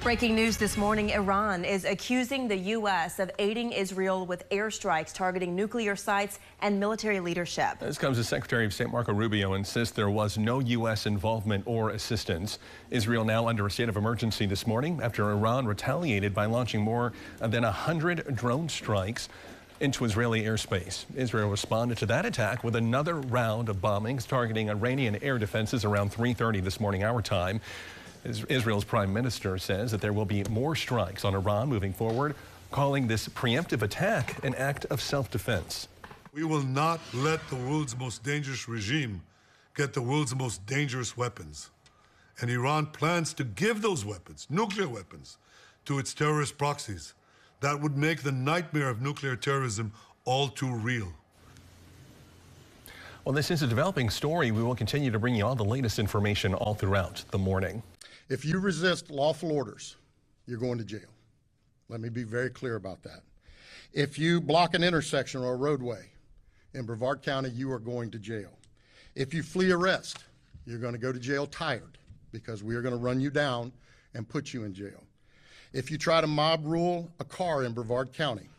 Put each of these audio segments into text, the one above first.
Breaking news this morning, Iran is accusing the U.S. of aiding Israel with airstrikes targeting nuclear sites and military leadership. This comes as Secretary of State Marco Rubio insists there was no U.S. involvement or assistance. Israel now under a state of emergency this morning after Iran retaliated by launching more than 100 drone strikes into Israeli airspace. Israel responded to that attack with another round of bombings targeting Iranian air defenses around 3:30 this morning our time. Israel's prime minister says that there will be more strikes on Iran moving forward, calling this preemptive attack an act of self-defense. We will not let the world's most dangerous regime get the world's most dangerous weapons. And Iran plans to give those weapons, nuclear weapons, to its terrorist proxies. That would make the nightmare of nuclear terrorism all too real. Well, this is a developing story. We will continue to bring you all the latest information all throughout the morning. If you resist lawful orders, you're going to jail. Let me be very clear about that. If you block an intersection or a roadway in Brevard County, you are going to jail. If you flee arrest, you're going to go to jail tired because we are going to run you down and put you in jail. If you try to mob rule a car in Brevard County,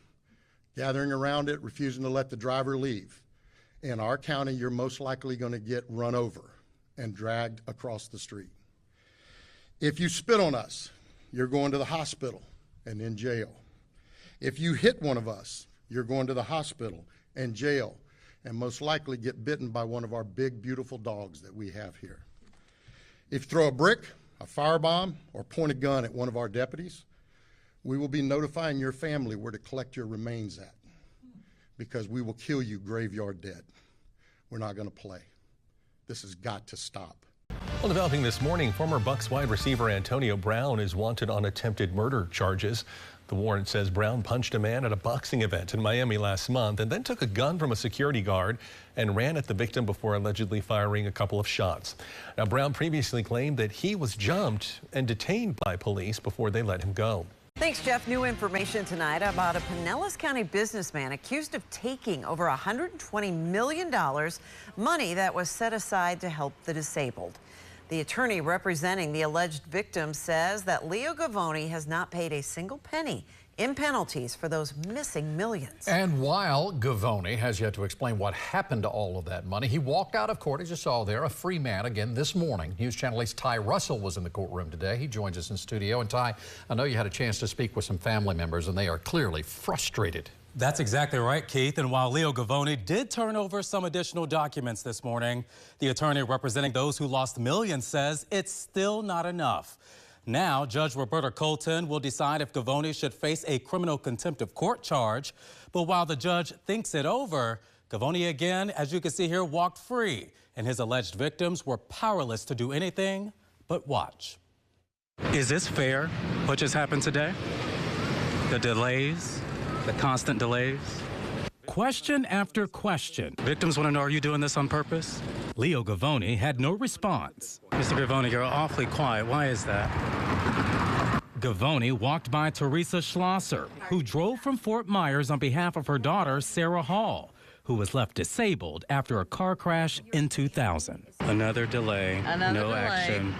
gathering around it, refusing to let the driver leave, in our county, you're most likely going to get run over and dragged across the street. If you spit on us, you're going to the hospital and in jail. If you hit one of us, you're going to the hospital and jail, and most likely get bitten by one of our big, beautiful dogs that we have here. If you throw a brick, a firebomb, or point a gun at one of our deputies, we will be notifying your family where to collect your remains at, because we will kill you graveyard dead. We're not going to play. This has got to stop. Well, developing this morning, former Bucs wide receiver Antonio Brown is wanted on attempted murder charges. The warrant says Brown punched a man at a boxing event in Miami last month and then took a gun from a security guard and ran at the victim before allegedly firing a couple of shots. Now, Brown previously claimed that he was jumped and detained by police before they let him go. Thanks, Jeff. New information tonight about a Pinellas County businessman accused of taking over $120 million, money that was set aside to help the disabled. The attorney representing the alleged victim says that Leo Gavone has not paid a single penny in penalties for those missing millions. And while Gavone has yet to explain what happened to all of that money, he walked out of court, as you saw there, a free man again this morning. News Channel 8's Ty Russell was in the courtroom today. He joins us in studio. And Ty, I know you had a chance to speak with some family members, and they are clearly frustrated. That's exactly right, Keith. And while Leo Gavone did turn over some additional documents this morning, the attorney representing those who lost millions says it's still not enough. Now, Judge Roberta Colton will decide if Gavone should face a criminal contempt of court charge. But while the judge thinks it over, Gavone again, as you can see here, walked free, and his alleged victims were powerless to do anything but watch. Is this fair, what just happened today? The delays, the constant delays? Question after question. Victims want to know, are you doing this on purpose? Leo Gavone had no response. Mr. Gavone, you're awfully quiet. Why is that? Gavone walked by Teresa Schlosser, who drove from Fort Myers on behalf of her daughter, Sarah Hall, who was left disabled after a car crash in 2000. Another delay, no action.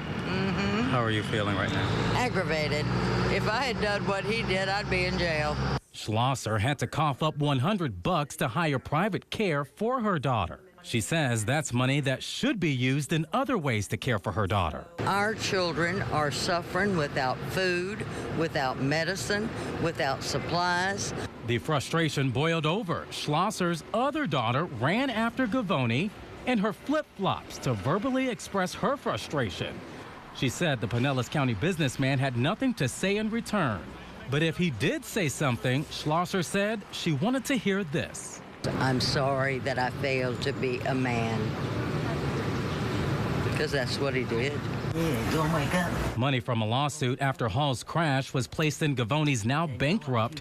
How are you feeling right now? Aggravated. If I had done what he did, I'd be in jail. Schlosser had to cough up $100 to hire private care for her daughter. She says that's money that should be used in other ways to care for her daughter. Our children are suffering without food, without medicine, without supplies. The frustration boiled over. Schlosser's other daughter ran after Gavone in her flip-flops to verbally express her frustration. She said the Pinellas County businessman had nothing to say in return. But if he did say something, Schlosser said she wanted to hear this. I'm sorry that I failed to be a man. Because that's what he did. Yeah, don't wake up. Money from a lawsuit after Hall's crash was placed in Gavone's now bankrupt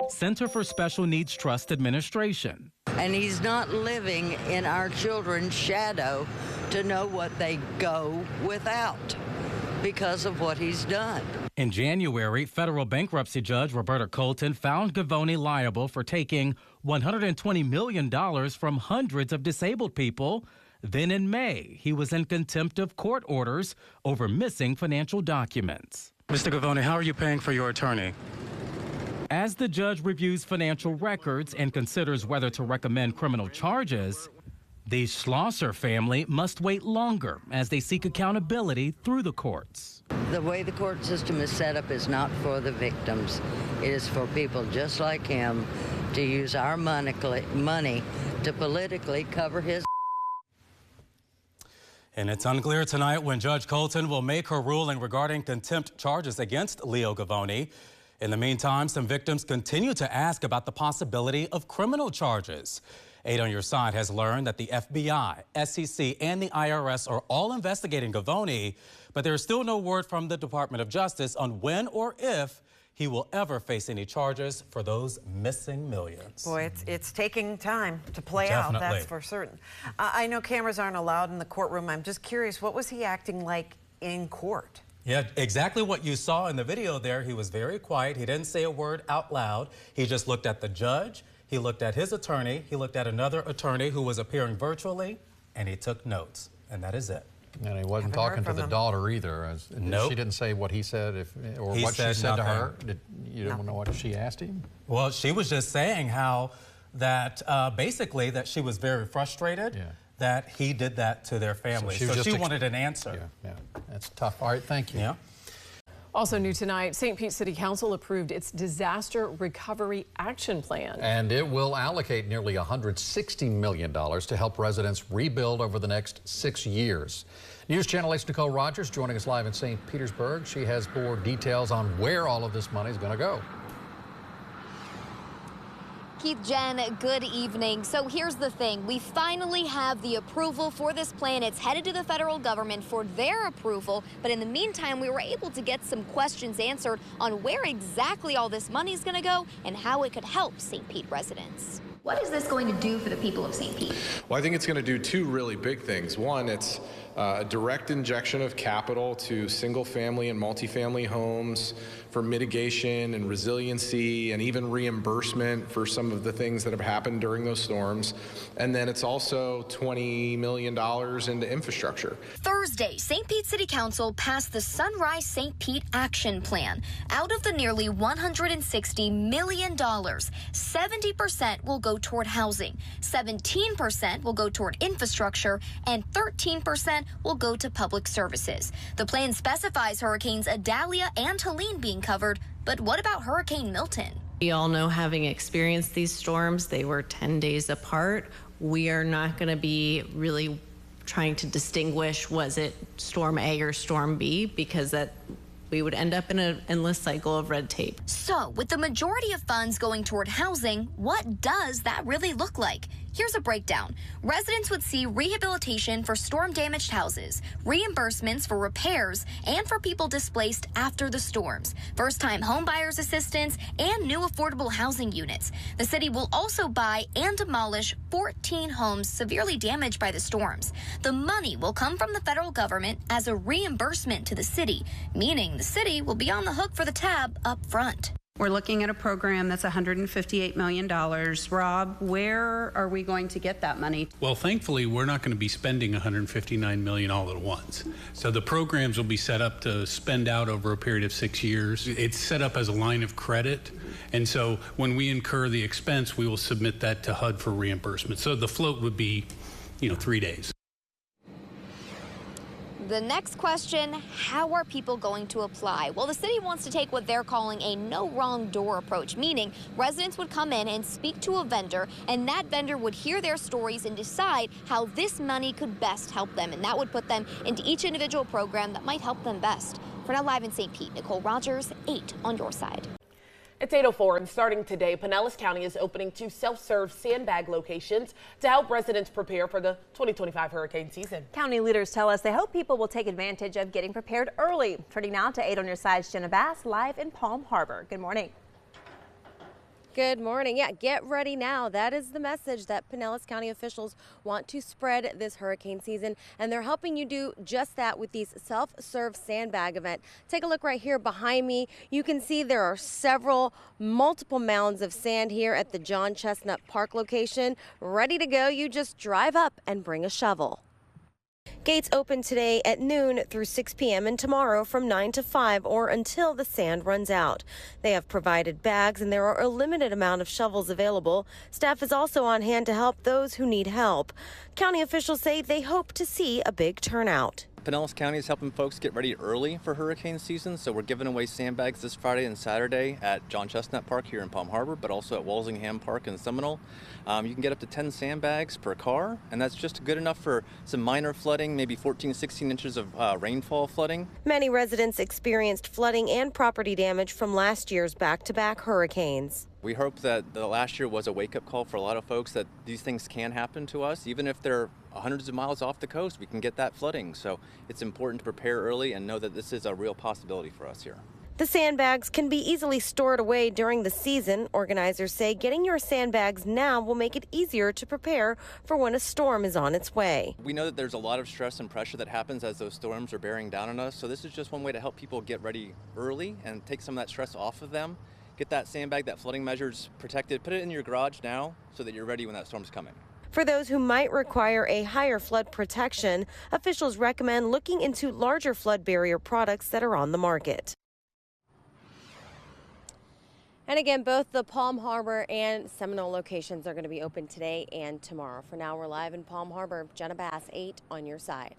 Center for Special Needs Trust Administration. And he's not living in our children's shadow to know what they go without because of what he's done. In January, federal bankruptcy judge Roberta Colton found Gavone liable for taking $120 million from hundreds of disabled people. Then in May, he was in contempt of court orders over missing financial documents. Mr. Gavone, how are you paying for your attorney? As the judge reviews financial records and considers whether to recommend criminal charges, the Schlosser family must wait longer as they seek accountability through the courts. The way the court system is set up is not for the victims. It is for people just like him to use our money to politically cover his. And it's unclear tonight when Judge Colton will make her ruling regarding contempt charges against Leo Gavone. In the meantime, some victims continue to ask about the possibility of criminal charges. 8 on Your Side has learned that the FBI, SEC, and the IRS are all investigating Gavone, but there's still no word from the Department of Justice on when or if he will ever face any charges for those missing millions. Boy, it's taking time to play Definitely. out, that's for certain. I know cameras aren't allowed in the courtroom. I'm just curious, what was he acting like in court? Yeah, exactly what you saw in the video there. He was very quiet. He didn't say a word out loud. He just looked at the judge. He looked at his attorney. He looked at another attorney who was appearing virtually, and he took notes. And that is it. And he wasn't talking to the daughter either. Nope. She didn't say what he said or what she said to her. You don't know what she asked him? Well, she was just saying how that basically that she was very frustrated. Yeah. That he did that to their family. So she wanted an answer. Yeah, that's tough. All right, thank you. Yeah. Also new tonight, St. Pete City Council approved its Disaster Recovery Action Plan. And it will allocate nearly $160 million to help residents rebuild over the next 6 years. News Channel 8's Nicole Rogers joining us live in St. Petersburg. She has more details on where all of this money is going to go. Keith, Jen, good evening. So here's the thing. We finally have the approval for this plan. It's headed to the federal government for their approval. But in the meantime, we were able to get some questions answered on where exactly all this money is going to go and how it could help St. Pete residents. What is this going to do for the people of St. Pete? Well, I think it's going to do 2 really big things. One, it's a direct injection of capital to single-family and multifamily homes for mitigation and resiliency and even reimbursement for some of the things that have happened during those storms. And then it's also $20 million into infrastructure. Thursday, St. Pete City Council passed the Sunrise St. Pete Action Plan. Out of the nearly $160 million, 70% will go toward housing, 17% will go toward infrastructure, and 13% will go to public services. The plan specifies Hurricanes Idalia and Helene being covered, but what about Hurricane Milton? We all know, having experienced these storms, they were 10 days apart. We are not going to be really trying to distinguish, was it Storm A or Storm B, because that we would end up in an endless cycle of red tape. So, with the majority of funds going toward housing, what does that really look like? Here's a breakdown. Residents would see rehabilitation for storm-damaged houses, reimbursements for repairs, and for people displaced after the storms, first-time homebuyers assistance, and new affordable housing units. The city will also buy and demolish 14 homes severely damaged by the storms. The money will come from the federal government as a reimbursement to the city, meaning the city will be on the hook for the tab up front. We're looking at a program that's $158 million. Rob, where are we going to get that money? Well, thankfully, we're not going to be spending $159 million all at once. So the programs will be set up to spend out over a period of 6 years. It's set up as a line of credit. And so when we incur the expense, we will submit that to HUD for reimbursement. So the float would be, 3 days. The next question, how are people going to apply? Well, the city wants to take what they're calling a no wrong door approach, meaning residents would come in and speak to a vendor, and that vendor would hear their stories and decide how this money could best help them, and that would put them into each individual program that might help them best. For now, live in St. Pete, Nicole Rogers, 8 on your side. It's 8:04, and starting today, Pinellas County is opening 2 self-serve sandbag locations to help residents prepare for the 2025 hurricane season. County leaders tell us they hope people will take advantage of getting prepared early. Turning now to 8 on your side's Jenna Bass, live in Palm Harbor. Good morning. Good morning. Yeah, get ready now. That is the message that Pinellas County officials want to spread this hurricane season, and they're helping you do just that with these self-serve sandbag event. Take a look right here behind me. You can see there are multiple mounds of sand here at the John Chestnut Park location, ready to go. You just drive up and bring a shovel. Gates open today at noon through 6 p.m. and tomorrow from 9 to 5 or until the sand runs out. They have provided bags and there are a limited amount of shovels available. Staff is also on hand to help those who need help. County officials say they hope to see a big turnout. Pinellas County is helping folks get ready early for hurricane season, so we're giving away sandbags this Friday and Saturday at John Chestnut Park here in Palm Harbor, but also at Walsingham Park in Seminole. You can get up to 10 sandbags per car, and that's just good enough for some minor flooding, maybe 14 to 16 inches of rainfall flooding. Many residents experienced flooding and property damage from last year's back-to-back hurricanes. We hope that the last year was a wake-up call for a lot of folks that these things can happen to us. Even if they're hundreds of miles off the coast, we can get that flooding. So it's important to prepare early and know that this is a real possibility for us here. The sandbags can be easily stored away during the season. Organizers say getting your sandbags now will make it easier to prepare for when a storm is on its way. We know that there's a lot of stress and pressure that happens as those storms are bearing down on us. So this is just one way to help people get ready early and take some of that stress off of them. Get that sandbag, that flooding measures protected, put it in your garage now so that you're ready when that storm's coming. For those who might require a higher flood protection, officials recommend looking into larger flood barrier products that are on the market. And again, both the Palm Harbor and Seminole locations are going to be open today and tomorrow. For now, we're live in Palm Harbor. Jenna Bass, 8 on your side.